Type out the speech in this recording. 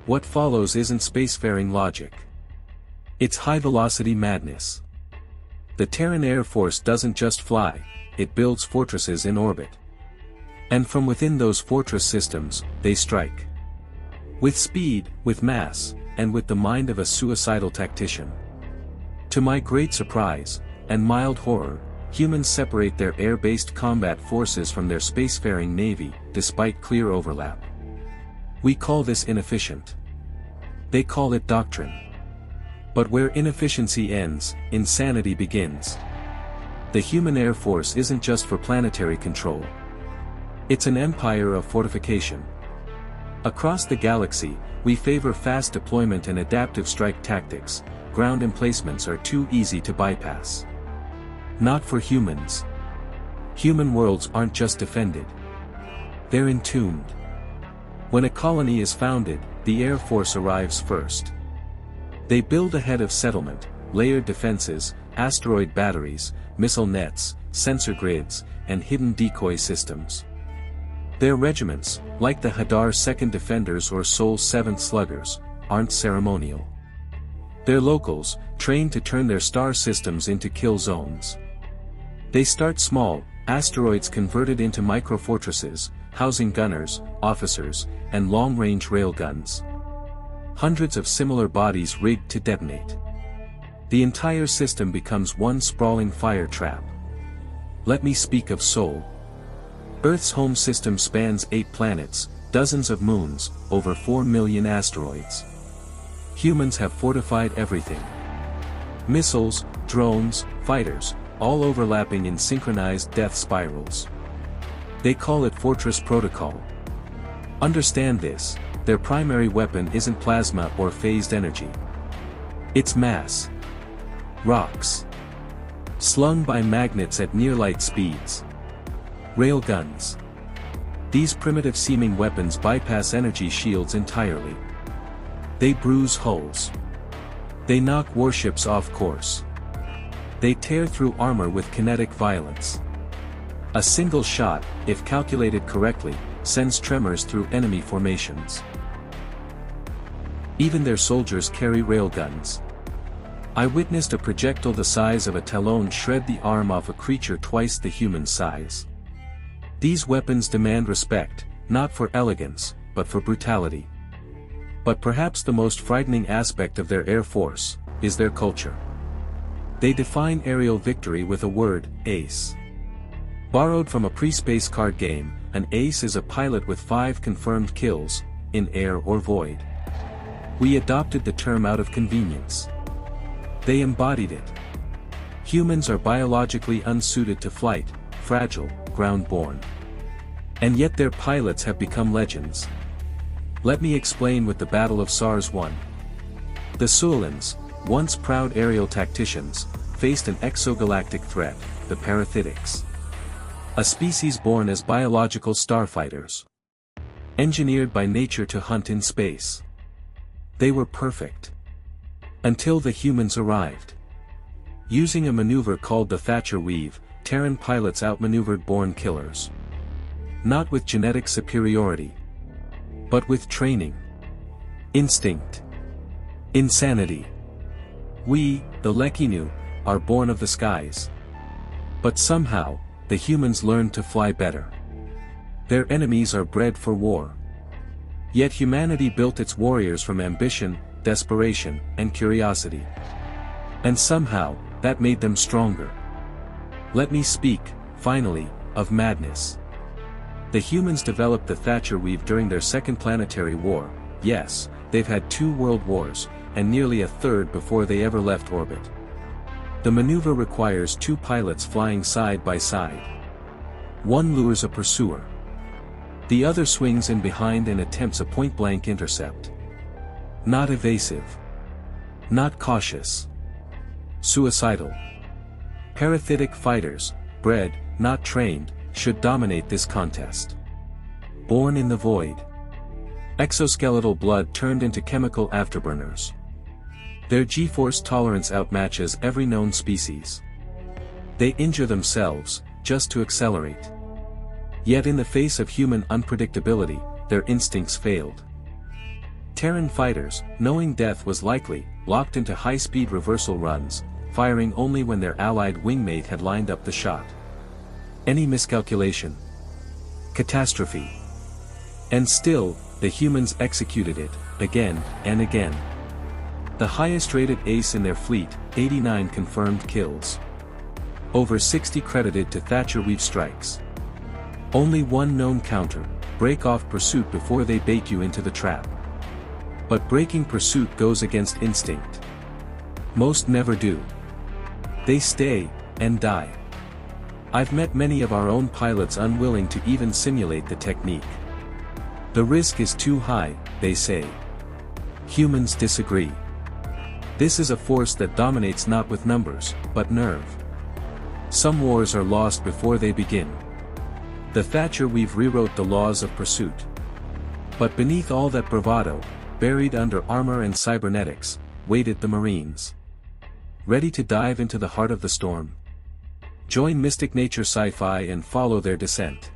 What follows isn't spacefaring logic. It's high-velocity madness. The Terran Air Force doesn't just fly, it builds fortresses in orbit. And from within those fortress systems, they strike. With speed, with mass, and with the mind of a suicidal tactician. To my great surprise, and mild horror, humans separate their air-based combat forces from their spacefaring navy, despite clear overlap. We call this inefficient. They call it doctrine. But where inefficiency ends, insanity begins. The human Air Force isn't just for planetary control. It's an empire of fortification. Across the galaxy, we favor fast deployment and adaptive strike tactics. Ground emplacements are too easy to bypass. Not for humans. Human worlds aren't just defended. They're entombed. When a colony is founded, the Air Force arrives first. They build ahead of settlement, layered defenses, asteroid batteries, missile nets, sensor grids, and hidden decoy systems. Their regiments, like the Hadar 2nd Defenders or Sol 7th Sluggers, aren't ceremonial. They're locals, trained to turn their star systems into kill zones. They start small, asteroids converted into micro-fortresses, housing gunners, officers, and long-range railguns. Hundreds of similar bodies rigged to detonate. The entire system becomes one sprawling fire trap. Let me speak of Sol. Earth's home system spans 8 planets, dozens of moons, over 4 million asteroids. Humans have fortified everything. Missiles, drones, fighters, all overlapping in synchronized death spirals. They call it Fortress Protocol. Understand this, their primary weapon isn't plasma or phased energy. It's mass. Rocks. Slung by magnets at near-light speeds. Railguns. These primitive-seeming weapons bypass energy shields entirely. They bruise hulls. They knock warships off course. They tear through armor with kinetic violence. A single shot, if calculated correctly, sends tremors through enemy formations. Even their soldiers carry railguns. I witnessed a projectile the size of a talon shred the arm off a creature twice the human size. These weapons demand respect, not for elegance, but for brutality. But perhaps the most frightening aspect of their Air Force is their culture. They define aerial victory with a word, ace. Borrowed from a pre-space card game, an ace is a pilot with 5 confirmed kills, in air or void. We adopted the term out of convenience. They embodied it. Humans are biologically unsuited to flight, fragile, ground-born. And yet their pilots have become legends. Let me explain with the Battle of Sars 1. The Suilans, once proud aerial tacticians, faced an exogalactic threat, the Parathytics. A species born as biological starfighters. Engineered by nature to hunt in space. They were perfect. Until the humans arrived. Using a maneuver called the Thatcher Weave, Terran pilots outmaneuvered born killers. Not with genetic superiority. But with training. Instinct. Insanity. We, the Lekinu, are born of the skies. But somehow, the humans learned to fly better. Their enemies are bred for war. Yet humanity built its warriors from ambition, desperation, and curiosity. And somehow, that made them stronger. Let me speak, finally, of madness. The humans developed the Thatcher Weave during their second planetary war. Yes, they've had 2 world wars, and nearly a third before they ever left orbit. The maneuver requires 2 pilots flying side by side. One lures a pursuer. The other swings in behind and attempts a point-blank intercept. Not evasive. Not cautious. Suicidal. Parathytic fighters, bred, not trained, should dominate this contest. Born in the void. Exoskeletal blood turned into chemical afterburners. Their G-force tolerance outmatches every known species. They injure themselves, just to accelerate. Yet in the face of human unpredictability, their instincts failed. Terran fighters, knowing death was likely, locked into high-speed reversal runs, firing only when their allied wingmate had lined up the shot. Any miscalculation? Catastrophe. And still, the humans executed it, again and again. The highest-rated ace in their fleet, 89 confirmed kills. Over 60 credited to Thatcher Weave strikes. Only one known counter: break off pursuit before they bait you into the trap. But breaking pursuit goes against instinct. Most never do. They stay, and die. I've met many of our own pilots unwilling to even simulate the technique. The risk is too high, they say. Humans disagree. This is a force that dominates not with numbers, but nerve. Some wars are lost before they begin. The Thatcher Weave rewrote the laws of pursuit. But beneath all that bravado, buried under armor and cybernetics, waited the Marines. Ready to dive into the heart of the storm? Join Mystic Nature Sci-Fi and follow their descent.